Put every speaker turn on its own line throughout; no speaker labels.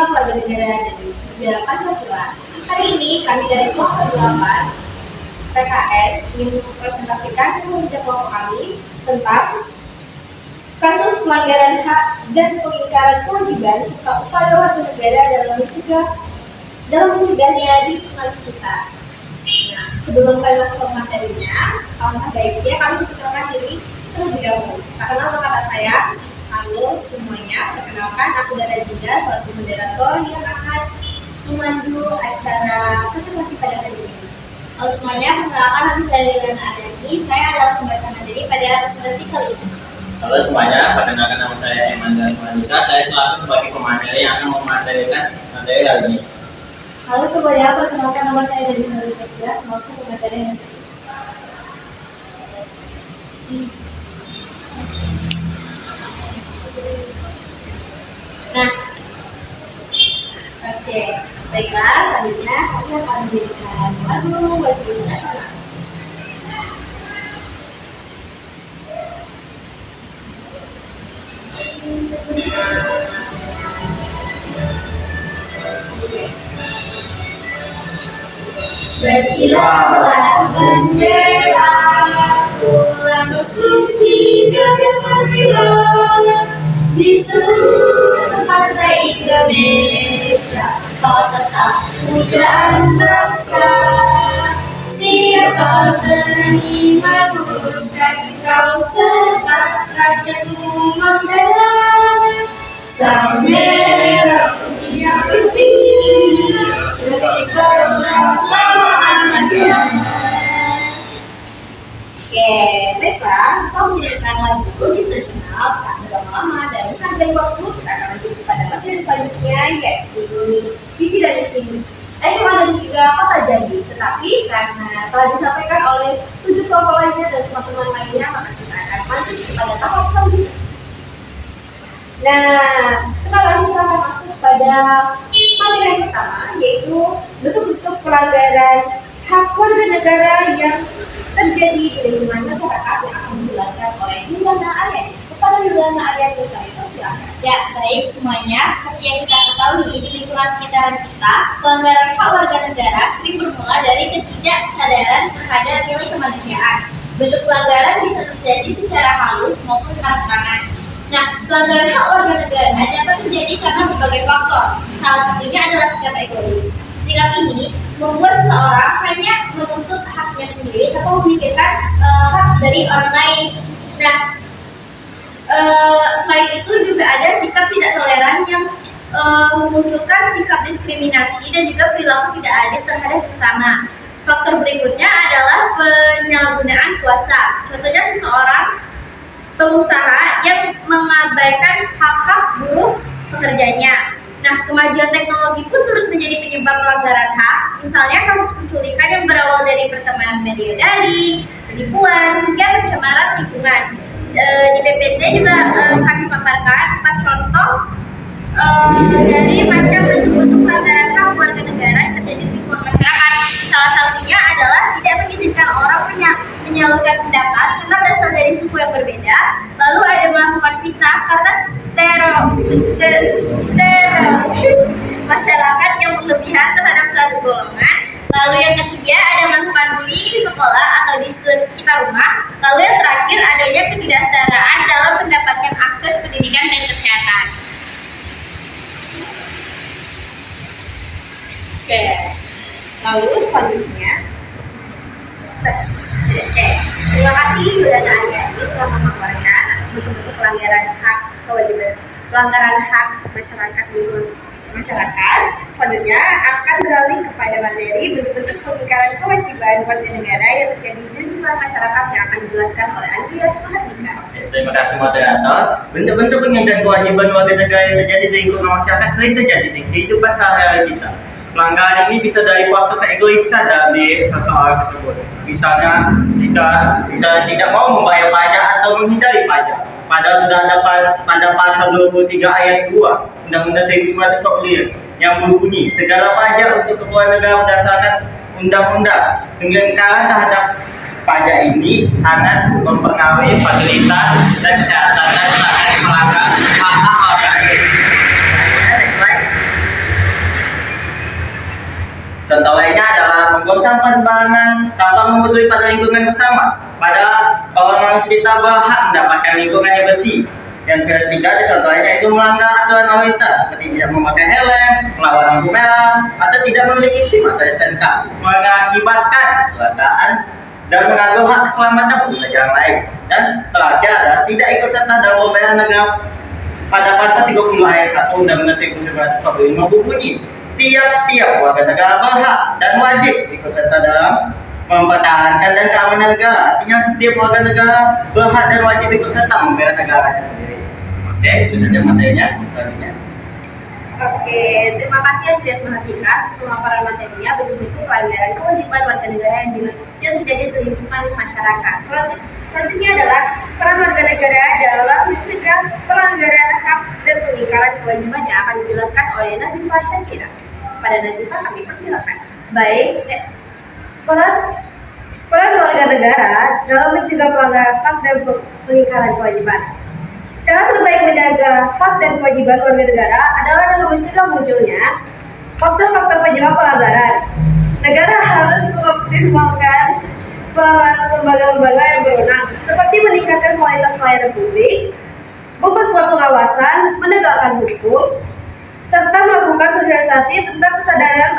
Bhinneka Warga Negara dan Budaya Pancasila. Hari ini kami dari kelompok 8 PKN ingin mempresentasikan kinerja kelompok kami tentang kasus pelanggaran hak dan pengingkaran kewajiban serta upaya warga negara dalam mencegahnya di lingkungan sekitar. Nah, sebelum kami masuk ke materinya, alangkah baiknya kami memperkenalkan diri terlebih dahulu. Perkenalkan nama saya. Halo semuanya, perkenalkan aku Dara juga selaku moderator yang akan memandu acara presentasi pada hari ini. Halo semuanya, perkenalkan nama saya Liliana Adani. Saya adalah pembaca materi pada presentasi kali ini.
Halo semuanya, perkenalkan nama saya Eman dan Manika. Saya selaku sebagai pemateri yang akan mematerikan materi kali ini.
Halo semuanya, perkenalkan nama saya Dani Harisya, selaku pemateri yang Nah, oke, baiklah, selanjutnya kami akan memberikan lagu nasional. Berkibarlah bendera, bulan suci kemerdekaan di seluruh pantai Indonesia. Kau tetap pujaan bangsa, siapa berani mengurungkan kau serta rakyatmu membela. Sang merah putih yang berkibar, berkibar bersama anaknya. Oke, baiklah, setelah menyanyikan lagu nasional tak berlama-lama dan menghargai waktu, kita akan lanjut pada materi selanjutnya, yaitu visi dan misi SMA dan juga kota Jambi. Tetapi karena telah disampaikan oleh 7 kelompok lainnya dan teman-teman lainnya, maka kita akan lanjut kepada tahap selanjutnya. Nah, sekarang kita akan masuk pada materi yang pertama, yaitu bentuk-bentuk pelanggaran hak warga negara yang terjadi di lingkungan masyarakat yang akan dijelaskan oleh Liliana Aryani. Kepada Liliana Aryani, kami persilakan.
Ya, baik semuanya. Seperti yang kita ketahui, di lingkungan sekitaran kita, pelanggaran hak warga negara sering bermula dari ketidaksadaran terhadap nilai kemanusiaan. Bentuk pelanggaran bisa terjadi secara halus maupun terang-terangan. Nah, pelanggaran hak warga negara dapat terjadi karena berbagai faktor. Salah satunya adalah sikap egois. Sikap ini membuat seseorang hanya menuntut haknya sendiri atau memikirkan hak dari orang lain. Nah, selain itu juga ada sikap tidak toleran yang memunculkan sikap diskriminasi dan juga perilaku tidak adil terhadap sesama. Faktor berikutnya adalah penyalahgunaan kuasa. Contohnya seseorang pengusaha yang mengabaikan hak-hak buruh pekerjanya. Nah, kemajuan teknologi pun turut menjadi penyebab pelanggaran hak. Misalnya kasus penculikan yang berawal dari pertemanan media daring, penipuan, hingga pencemaran lingkungan. Di PPT juga kami paparkan 4 contoh dari macam bentuk-bentuk pelanggaran hak warga negara yang terjadi di lingkungan masyarakat. Salah satunya adalah tidak mengizinkan orang menyalurkan pendapat karena berasal dari suku yang berbeda. Lalu ada melakukan fitnah karena stereotip masyarakat yang berlebihan terhadap satu golongan. Lalu yang ketiga ada melakukan bullying di sekolah atau di sekitar rumah. Lalu yang terakhir adanya ketidaksetaraan dalam mendapatkan akses pendidikan dan kesehatan.
Oke, lalu selanjutnya, terima kasih Liliana Aryani telah memaparkan bentuk-bentuk pelanggaran hak kewajiban, pelanggaran hak masyarakat di masyarakat. Selanjutnya akan beralih kepada materi bentuk-bentuk pengingkaran kewajiban warga negara yang terjadi di lingkungan masyarakat yang akan dijelaskan oleh Andreas Mahardika.
Terima kasih moderator. Bentuk-bentuk pengingkaran kewajiban warga negara yang terjadi di lingkungan masyarakat sering terjadi di kehidupan sehari-hari kita. Pelanggaran ini bisa dari faktor keegoisan dari seseorang tersebut. Misalnya, jika tidak mau membayar pajak atau menghindari pajak. Padahal sudah ada pada pasal 23 ayat 2 Undang-Undang 1945 yang berbunyi segala pajak untuk keperluan negara berdasarkan undang-undang. Pengingkaran terhadap pajak ini sangat mempengaruhi fasilitas dan kesehatan dan sangat melanggar hak-hak warga. gosong pandangan tanpa mematuhi pada lingkungan bersama. Pada orang kita berhak mendapatkan lingkungan yang bersih. Yang ketiga contohnya itu melanggar aturan lalu lintas seperti tidak memakai helm, melawan lampu merah, atau tidak memiliki SIM atau STNK, mengakibatkan kecelakaan dan mengganggu hak keselamatan pengguna jalan lain. Dan terakhir adalah tidak ikut serta dalam pembayaran negara. Pada pasal 30 ayat 1 Undang-Undang 1945 berbunyi, tiap-tiap warga negara berhak dan wajib ikut serta dalam mempertahankan dan keamanan negara. Artinya setiap warga negara berhak dan wajib ikut serta membela negaranya sendiri. Oke, itu saja materinya. Selanjutnya.
Oke, terima kasih yang sudah perhatikan pemaparan materinya begitu pelanggaran kewajiban warga negara yang terjadi di lingkungan masyarakat. Selanjutnya adalah peran warga negara dalam mencegah pelanggaran hak dan pengingkaran kewajiban yang akan dijelaskan oleh Nazifah Syakira. Pada Nazifah kami persilakan. Baik, peran warga negara dalam mencegah pelanggaran hak dan pengingkaran kewajiban. Cara terbaik menjaga hak dan kewajiban warga negara adalah dengan mencegah munculnya faktor-faktor penyebab pelanggaran. Negara harus mengoptimalkan peran lembaga-lembaga yang berwenang, seperti meningkatkan kualitas pelayanan publik, memperkuat pengawasan, menegakkan hukum, serta melakukan sosialisasi tentang kesadaran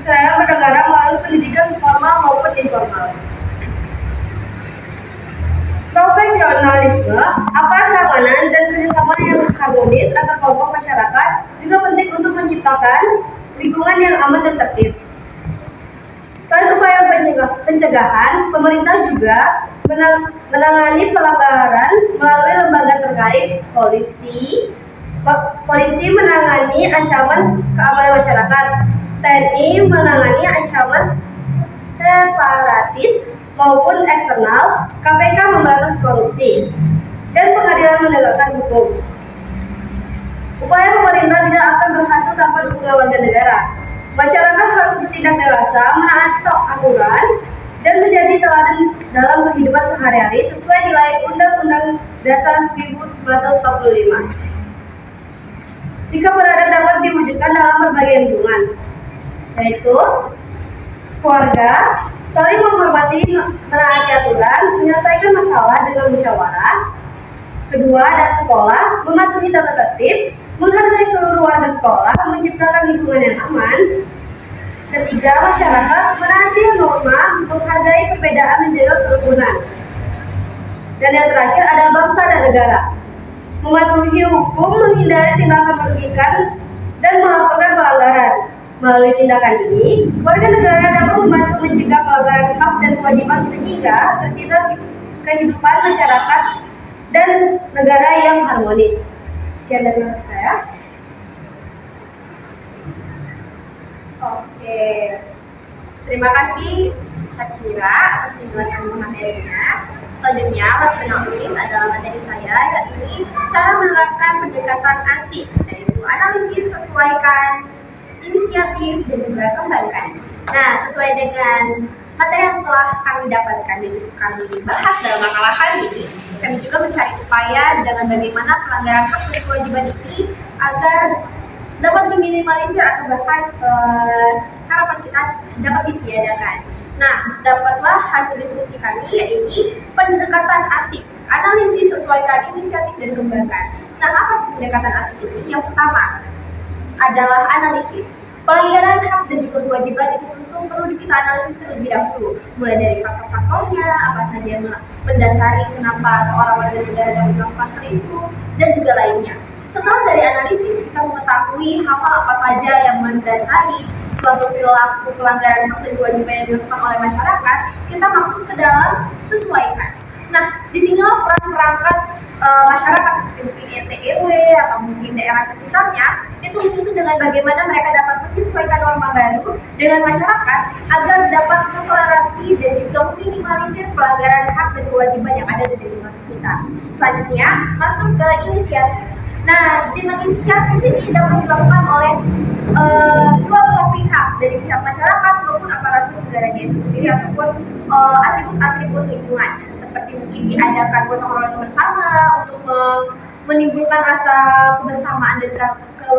bernegara melalui pendidikan formal maupun informal. Profesionalisme, aparat keamanan, dan kerjasama yang harmonis antar kelompok masyarakat juga penting untuk menciptakan lingkungan yang aman dan tertib. Selain upaya pencegahan, pemerintah juga menangani pelanggaran melalui lembaga terkait. Polisi menangani ancaman keamanan masyarakat, TNI menangani ancaman separatis maupun eksternal, KPK memberantas korupsi, dan pengadilan menegakkan hukum. Upaya pemerintah tidak akan berhasil tanpa dukungan warga negara. Masyarakat harus bertindak dewasa, menaati aturan, dan menjadi teladan dalam kehidupan sehari-hari sesuai nilai Undang-Undang Dasar 1945. Sikap beradab dapat diwujudkan dalam berbagai lingkungan, yaitu keluarga, saling menghormati, menaati aturan, menyelesaikan masalah dengan musyawarah. Kedua, ada sekolah, mematuhi tata tertib, menghargai seluruh warga sekolah, menciptakan lingkungan yang aman. Ketiga, masyarakat, menaati norma, menghargai perbedaan, menjaga kerukunan. Dan yang terakhir ada bangsa dan negara, mematuhi hukum, menghindari tindakan merugikan, dan melaporkan pelanggaran. Melalui tindakan ini, warga negara dapat membantu mencegah pelanggaran hak dan kewajiban sehingga tercipta kehidupan masyarakat dan negara yang harmonis. Sekian dari saya. Oke, terima kasih Syakira atas penjelasan materinya. Selanjutnya, penulis adalah materi saya, yaitu cara menerapkan pendekatan ASIP, yaitu analisis, sesuaikan, inisiatif, dan juga kembangkan. Nah, sesuai dengan materi yang telah kami dapatkan dan kami bahas dalam makalah kami juga mencari upaya dengan bagaimana pelanggaran hak dan kewajiban ini agar dapat meminimalisir atau bahkan harapan kita dapat ditiadakan. Nah, dapatlah hasil diskusi kami, yaitu pendekatan ASIP, analisis, sesuaikan, inisiatif, dan kembangkan. Nah, apa sih pendekatan ASIP ini? Yang pertama adalah analisis. Pelanggaran hak dan juga kewajiban itu tentu perlu kita analisis terlebih dahulu, mulai dari faktor-faktornya, apa saja yang mendasari kenapa seorang warga negara dapat melakukan hal itu, dan juga lainnya. Setelah dari analisis, kita mengetahui hal-hal apa saja yang mendasari suatu perilaku pelanggaran hak dan kewajiban yang dilakukan oleh masyarakat, kita masuk ke dalam sesuaikan. Nah, disinilah peran perangkat masyarakat seperti mungkin RT RW atau mungkin daerah sekitarnya itu menyusun dengan bagaimana mereka dapat menyesuaikan norma baru dengan masyarakat agar dapat mentoleransi dan juga meminimalisir pelanggaran hak dan kewajiban yang ada di lingkungan sekitar. Selanjutnya masuk ke inisiatif. Nah, dengan inisiatif ini dapat dilakukan oleh dua belah pihak, dari pihak masyarakat maupun aparatur negaranya itu sendiri ataupun atribut-atribut lingkungan, seperti mungkin diadakan gotong royong bersama untuk menimbulkan rasa kebersamaan dan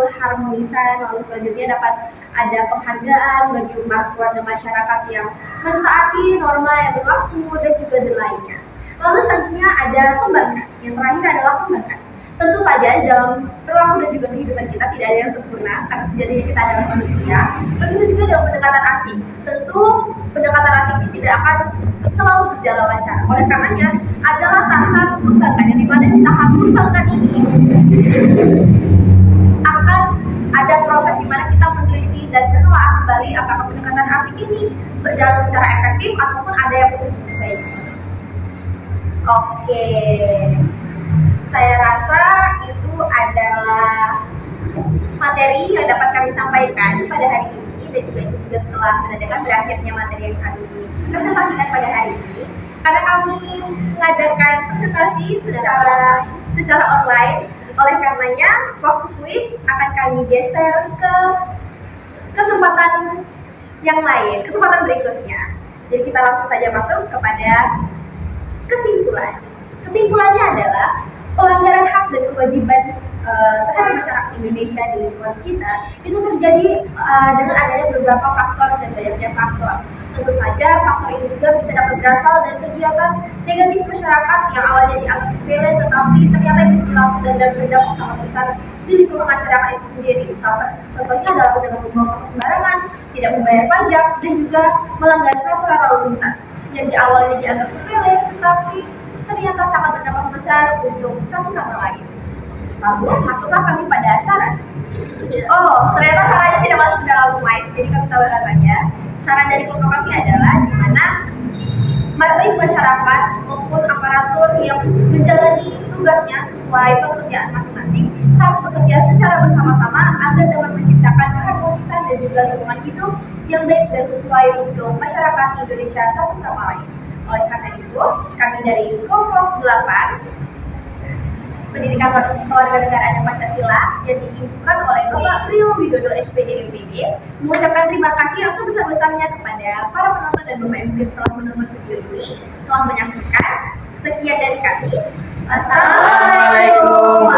keharmonisan, lalu selanjutnya dapat ada penghargaan bagi umat keluarga masyarakat yang mentaati norma yang berlaku dan juga lainnya. Lalu selanjutnya ada kebanggaan. Yang terakhir adalah kebanggaan. Tentu saja dalam perilaku dan juga kehidupan kita tidak ada yang sempurna karena sejatinya kita adalah manusia. Begitu juga dalam pendekatan asing. Tentu pendekatan asing ini tidak akan selalu berjalan lancar. Oleh karenanya adalah tahap kebanggaan yang dimana di tahap kebanggaan ini akan ada proses di mana kita meneliti dan menelaah kembali apakah pendekatan asing ini berjalan secara efektif ataupun ada yang perlu diperbaiki. Oke. Saya rasa itu adalah materi yang dapat kami sampaikan pada hari ini dan juga itu juga telah menandakan berakhirnya materi yang kami presentasikan pada hari ini. Karena kami mengadakan presentasi secara online, oleh karenanya waktu kuis akan kami geser ke kesempatan yang lain, kesempatan berikutnya. Jadi kita langsung saja masuk kepada kesimpulan. Kesimpulannya adalah pelanggaran hak dan kewajiban terhadap masyarakat Indonesia di lingkungan kita itu terjadi dengan adanya beberapa faktor dan banyaknya faktor. Tentu saja faktor ini juga bisa dapat berasal dari kegiatan negatif masyarakat yang awalnya dianggap sepele tetapi ternyata itu berlaku dan berdampak sangat besar di lingkungan masyarakat itu sendiri. Contohnya adalah dengan membawa sembarangan, tidak membayar pajak dan juga melanggar peraturan lalu lintas yang di awalnya dianggap sepele tetapi ternyata sangat berdampak besar untuk satu sama lain. Lalu masuklah kami pada saran. Oh, ternyata sarannya tidak masuk dalam slide, jadi kami tambahkan saja. Saran dari kelompok kami adalah di mana baik masyarakat maupun aparatur yang menjalani tugasnya sesuai pekerjaan masing-masing harus bekerja secara bersama-sama agar dapat menciptakan keharmonisan dan juga lingkungan hidup yang baik dan sesuai untuk masyarakat Indonesia satu sama lain. Oleh karena itu, kami dari kelompok 8 Pendidikan Kewarganegaraan Pancasila yang diimbukan oleh Bapak Prio Widodo SPD MPD mengucapkan terima kasih yang sebesar-besarnya kepada para penonton dan Bapak MPD telah menonton video ini, telah menyaksikan. Sekian dari kami. Assalamualaikum.